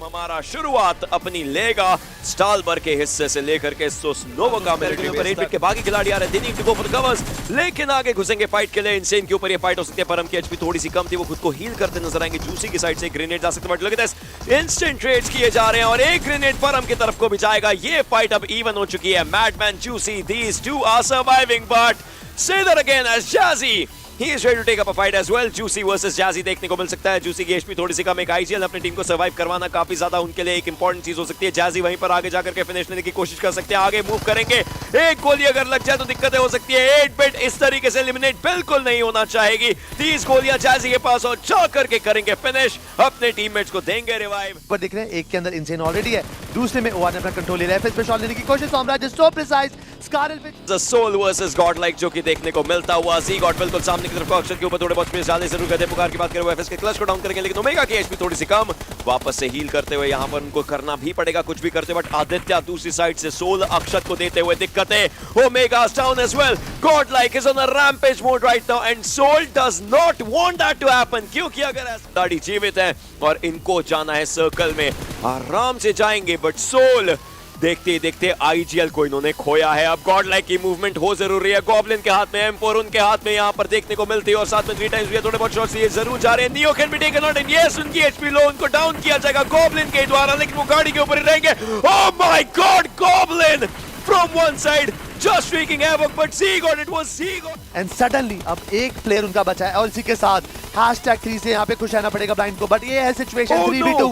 हमारा शुरुआत अपनी लेगा स्टालबर के हिस्से से लेकर के सोसनोवा का मिलिट्री पर 8 बिट के बाकी खिलाड़ी आ रहे हैं। They need to go for covers, लेकिन आगे घुसेंगे फाइट के लिए। इनसेन के ऊपर ये फाइट हो सकती है पर की एचपी थोड़ी सी कम थी, वो खुद को हील करते नजर आएंगे। जूसी की साइड से ग्रेनेड जा सकते हैं, but look at this, instant trades किए जा रहे हैं और एक ग्रेनेड परम की तरफ को भी जाएगा। ये फाइट अब इवन हो चुकी है। Madman, Juicy, these two are surviving, but say that again as Jazzy, he is ready to take up a fight as well. Juicy versus Jazzy देखने को मिल सकता है। Juicy की एचपी थोड़ी सी कम, एक आईजीएल अपनी टीम को सर्वाइव करवाना काफी ज्यादा उनके लिए एक इंपॉर्टेंट चीज हो सकती है। Jazzy वहीं पर आगे जाकर के फिनिश लेने की कोशिश कर सकते हैं, आगे मूव करेंगे। एक गोली अगर लग जाए तो दिक्कतें हो सकती है। 8 बिट इस तरीके से एलिमिनेट बिल्कुल नहीं होना चाहेगी। 30 गोलियां Jazzy के पास और जाकर के करेंगे फिनिश, अपने टीममेट्स को देंगे रिवाइव। पर दिख रहे हैं एक के अंदर इंसेन ऑलरेडी है, दूसरे में ओआर ने अपना कंट्रोल ले रहा है। फिर पे शॉट लेने की कोशिश, सोमराज इज सो प्रिसाइज। स्कारल द सोल वर्सेस गॉडलाइक जो कि देखने को मिलता हुआ। जी गॉड बिल्कुल सामने की तरफ अक्षर के ऊपर थोड़े बहुत स्पेस डालने जरूर करते हैं। पुकार की बात करें एफएस के क्लच को डाउन करेंगे, लेकिन ओमेगा की एचपी थोड़ी सी कम। वापस से हील करते हुए यहां पर उनको करना भी पड़ेगा कुछ भी करते, बट आदित्य दूसरी साइड से सोल अक्षत को देते हुए दिक्कतें। Omega down as well. Godlike is on a rampage mode right now and Soul does not want that to happen, क्योंकि अगर ऐसा गाड़ी जीवित है और इनको जाना है सर्कल में, आराम से जाएंगे, बट सोल देखते ही देखते आईजीएल को इन्होंने खोया है। अब गॉडलाइक की मूवमेंट हो जरूरी है। गॉब्लिन के हाथ में M4 उनके हाथ में यहां पर देखने को मिलती है और साथ में 3 टाइम्स भी थोड़े बहुत शॉट्स ये जरूर जा रहे हैं। Neo can be taken out and yes उनकी एचपी लो, उनको डाउन किया जाएगा गॉब्लिन के द्वारा, लेकिन वो गाड़ी के ऊपर ही रहेंगे। Oh my God, goblin from one side just wreaking havoc, but Seagot, it was Seagot. And suddenly अब एक प्लेयर उनका बचा है और इसी के साथ #3 से यहाँ पे खुश रहना पड़ेगा ब्लाइंड को, बट ये है सिचुएशन 3v2।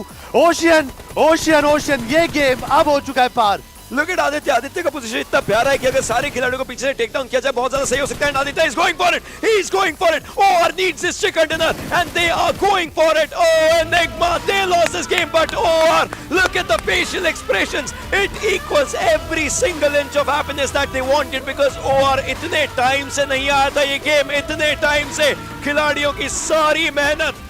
ओशियन ये गेम अब हो चुका है पार। Look at आदित्य का पोजीशन इतना प्यारा है कि अगर सारे खिलाड़ियों को पीछे से टेक डाउन किया जाए बहुत ज्यादा सही हो सकता है। Aditya is going for it, he is going for it. OR needs this chicken dinner and they are going for it. Oh Enigma, they lost this game, but OR, look at the facial expressions, it equals every single inch of happiness that they wanted, because OR इतने time से नहीं आया था ये game, इतने time से खिलाड़ियों की सारी मेहनत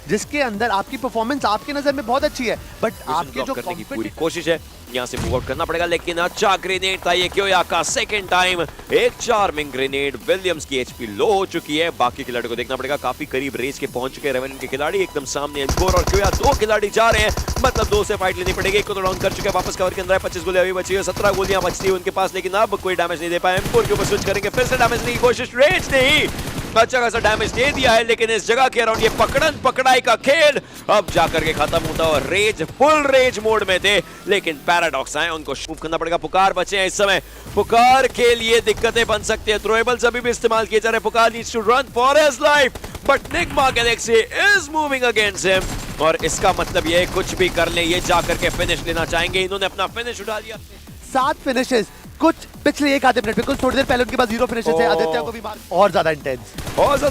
जिसके अंदर आपकी परफॉर्मेंस आपकी नजर में बहुत अच्छी है, बट आपके जो करने की पूरी कोशिश है, यहाँ से मूव आउट करना पड़ेगा। लेकिन अच्छा ग्रेनेड था ये क्योया का, सेकंड टाइम एक चार्मिंग ग्रेनेड। विलियम्स की एचपी लो हो चुकी है, बाकी खिलाड़ियों को देखना पड़ेगा, काफी करीब रेस के पहुंच चुके हैं रेवेनेंट के खिलाड़ी। एकदम सामने एनकोर और क्योया, 2 खिलाड़ी जा रहे हैं, मतलब 2 से फाइट लेनी पड़ेगी। एक को तो डाउन कर चुके हैं, वापस कवर के अंदर है। 25 गोलियां अभी बची है, 17 गोलियां बचती है उनके पास, लेकिन अब कोई डैमेज नहीं दे पाए। एनकोर के ऊपर स्विच करेंगे, फिर से डैमेज देने की कोशिश, रेज नहीं अच्छा खासा डैमेज दे दिया है, लेकिन इस जगह के अराउंड ये पकड़न पकड़ाई का खेल अब जाकर के खत्म होता है। रेज फुल रेज मोड में थे, लेकिन पैराडॉक्स आए, उनको मूव करना पड़ेगा। पुकार बचे हैं इस समय, पुकार के लिए दिक्कतें बन सकती है। थ्रोएबल्स अभी भी इस्तेमाल किए जा रहे हैं। पुकार needs to run for his life, but Nigma galaxy is moving against him और इसका मतलब ये कुछ भी कर ले, ये जाकर के फिनिश लेना चाहेंगे। इन्होंने अपना फिनिश उठा लिया। 7 फिनिशेस कुछ पिछले एक आधे मिनट में, कुछ थोड़ी देर पहले उनके पास 0 फिनिशेस है। आदित्य को भी मार और ज्यादा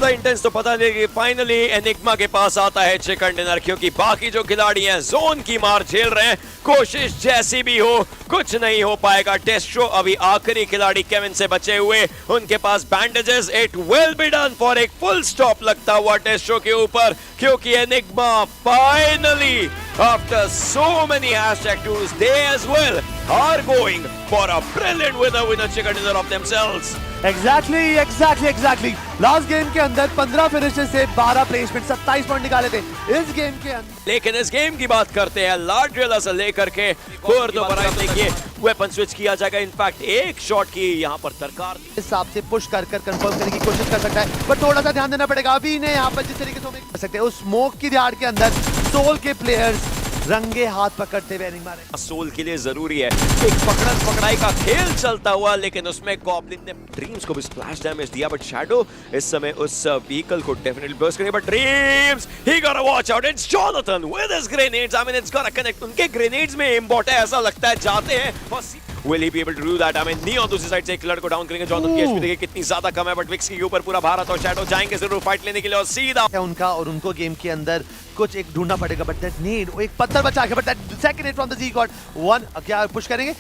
इंटेंस तो पता नहीं कि फाइनली एनिग्मा के पास आता है चिकन डिनर, क्योंकि बाकी जो खिलाड़ी हैं जोन की मार झेल रहे हैं। कोशिश जैसी भी हो कुछ नहीं हो पाएगा। टेस्ट्रो अभी आखिरी खिलाड़ी केविन से बचे हुए, उनके पास bandages. It will be done for एक फुल स्टॉप लगता हुआ टेस्ट्रो के ऊपर, क्योंकि Enigma finally after so many #2s they as well are going for a brilliant winner chicken dinner of themselves. Exactly. Last game के अंदर 15 फिनिशेस से 12 प्लेसमेंट, 27 पॉइंट निकाले थे इस गेम के अंदर। लेकिन इस गेम की बात करते हैं, लाड्रियला से लेकर के कोर दोबारा देखिए वेपन स्विच किया जाएगा। इनफैक्ट एक शॉट की यहाँ पर दरकार इस हिसाब से पुश कर कंफर्म करने की कोशिश कर सकता है, पर थोड़ा सा ध्यान देना पड़ेगा। अभी ने यहाँ पर जिस तरीके से कर सकते हैं, उस स्मोक की दिहाड़ के अंदर सोल के प्लेयर्स रंगे हाथ पकड़ते हुए एनिग्मा ने। सोल के लिए जरूरी है एक पकड़न पकड़ाई का खेल चलता हुआ, लेकिन उसमें गॉब्लिन ने ड्रीम्स को भी स्प्लैश डैमेज दिया, बट शैडो इस समय उस व्हीकल को डेफिनेटली बर्स्ट करेगा। But Dreams he gotta watch out, it's Jonathan with his grenades. I mean it's gotta connect, उनके ग्रेनेड्स में एम्बॉट है, ऐसा लगता है जाते हैं और will he be able to do that? I mean, neo दूसरी साइड से एक खिलाड़ी को डाउन करेंगे। जॉनथन की एचपी देखिए कितनी ज्यादा कम है, बट विक्स के ऊपर पूरा भारत और शैडो जाएंगे जरूर फाइट लेने के लिए और सीधा उनका और उनको गेम के अंदर कुछ एक ढूंढना पड़ेगा। बट दैट नीड एक पत्थर बचा के, but that second hit from the जी-गॉड 1 क्या पुश करेंगे।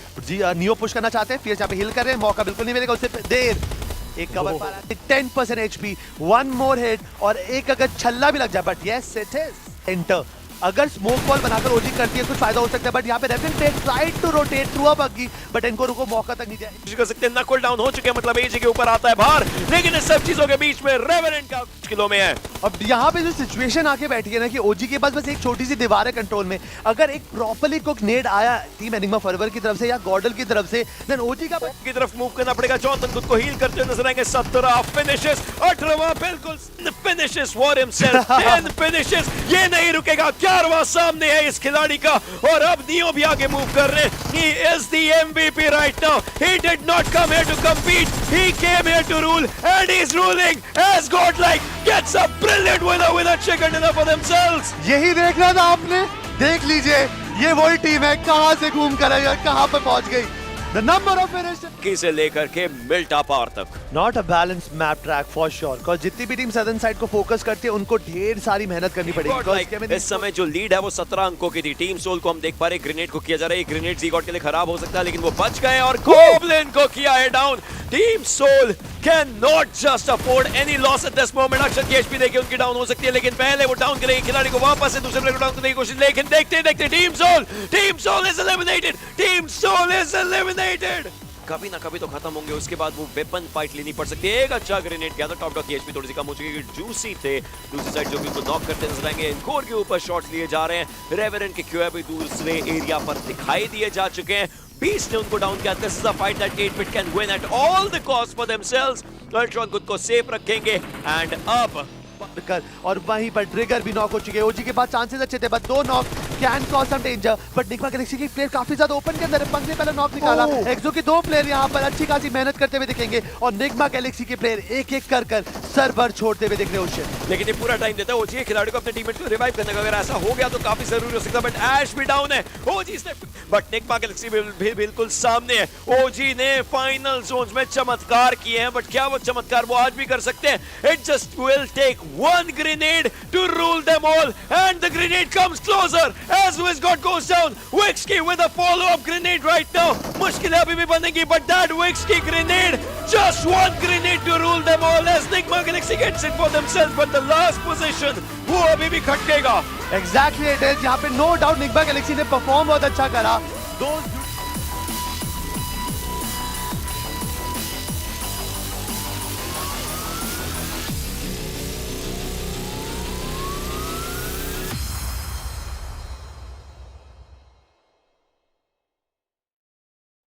नियो पुश करना चाहते हैं, फिर यहाँ पे हिल कर रहे हैं, मौका बिल्कुल नहीं मिलेगा उससे देर। एक कवर पा रहा है, 10% एचपी, 1 मोर हिट और एक अगर छल्ला भी लग जाए, but yes it is enter अगर स्मोक बॉल बनाकर ओजी करती है कुछ फायदा हो सकता है, बट यहाँ पे रेफिन पे tried to rotate through a buggy, but इनको रुको मौका तक नहीं दिया। कोशिश कर सकते हैं, नकल डाउन हो चुके हैं, मतलब एजी के ऊपर आता है बाहर, लेकिन इस सब चीजों के बीच में रेवेरेंट का किलो में है। अब यहाँ पे जो सिचुएशन आके बैठी है ना कि ओजी के पास बस एक छोटी सी दीवार है कंट्रोल में, अगर एक प्रॉपर्ली कुक नेड आया टीम एनिग्मा फॉरएवर की तरफ से या गॉर्डल की तरफ से, देन ओजी का की तरफ मूव करना पड़ेगा। जॉनसन खुद को हील करते हुए नजर आएंगे। 17 फिनिशेस, 18वां बिल्कुल फिनिशेस फॉर हिमसेल्फ, 10 फिनिशेस, ये नहीं रुकेगा। 11वां सामने है इस खिलाड़ी का, और अब नियो भी आगे मूव कर रहे हैं। He is the MVP right now. He did not come here to compete. He came here to rule, and he's ruling as godlike. Gets a brilliant winner with a chicken dinner for themselves. यही देखना था आपने, देख लीजिए ये वही team है, कहां से घूम कर आई और कहां पर पहुंच गई। The number of finishes से लेकर के मिल्टा पार तक। Not a balance map track for sure, because जितनी भी टीम सदर्न साइड को फोकस करती है उनको ढेर सारी मेहनत करनी पड़ेगी। इस समय जो लीड है वो 17 अंकों की थी। टीम सोल को हम देख पा रहे, ग्रेनेड को किया जा रहा है। ग्रेनेड ज़ीगॉट के लिए खराब हो सकता है, लेकिन वो बच गए और गोब्लिन को किया है down. Team Soul can not just afford any loss at this moment. Akshar की एचपी देखिए उनकी डाउन हो सकती है, लेकिन पहले वो डाउन करेंगे खिलाड़ी को, वापस से दूसरे प्लेयर को डाउन करने की कोशिश, लेकिन देखते देखते team Soul is eliminated. Team Soul is eliminated. कभी ना कभी तो खत्म होंगे, उसके बाद वो वेपन फाइट लेनी पड़ सकती है। एक अच्छा ग्रेनेड गया था, टॉप डॉग की एचपी थोड़ी सी कम हो चुकी है। जूसी थे दूसरी साइड जो भी उनको नॉक करते नजर आएंगे। इनकोर के ऊपर शॉट्स लिए जा रहे हैं। रेवेरेंट के क्यूए भी दूसरे एरिया पर दिखाई दिए जा चुके हैं। बीस्ट ने उनको डाउन किया। This is a fight that 8-bit can win at all the cost for themselves. Ultron खुद को सेफ रखेंगे, एंड अब कर, और वहीं पर ट्रिगर भी नॉक हो चुके हैं। ओजी के पास चांसेस अच्छे थे, but 2 knock can cause some danger, but Nigma Galaxy के प्लेयर काफी ज्यादा ओपन के अंदर है। पंख ने पहले नॉक निकाला। एक्सो के 2 प्लेयर यहां पर अच्छी खासी मेहनत करते हुए दिखेंगे, और निग्मा गैलेक्सी के प्लेयर एक एक कर सर्वर छोड़ते हुए दिख रहे हैं। लेकिन ये पूरा टाइम देता है ओजी खिलाड़ी को अपने टीममेट को रिवाइव करने का। अगर ऐसा हो गया तो काफी जरूरी हो सकता है, बट ऐश भी डाउन है। ओजी से बट निग्मा गैलेक्सी भी बिल्कुल सामने है। ओजी ने फाइनल जोन्स में चमत्कार किए हैं, बट क्या वो चमत्कार वो आज भी कर सकते हैं? It just will take one grenade to rule them all, and the grenade comes closer as Wixgod goes down. Wixki with a follow-up grenade right now. मुश्किलें अभी भी बनेंगी, but that Wixki grenade, just one grenade to rule them all as Nigma Galaxy gets it for themselves, but the last position वो अभी भी खटकेगा। Exactly it is, यहाँ पे no doubt Nyingma Galaxy ने परफॉर्म बहुत अच्छा करा। Those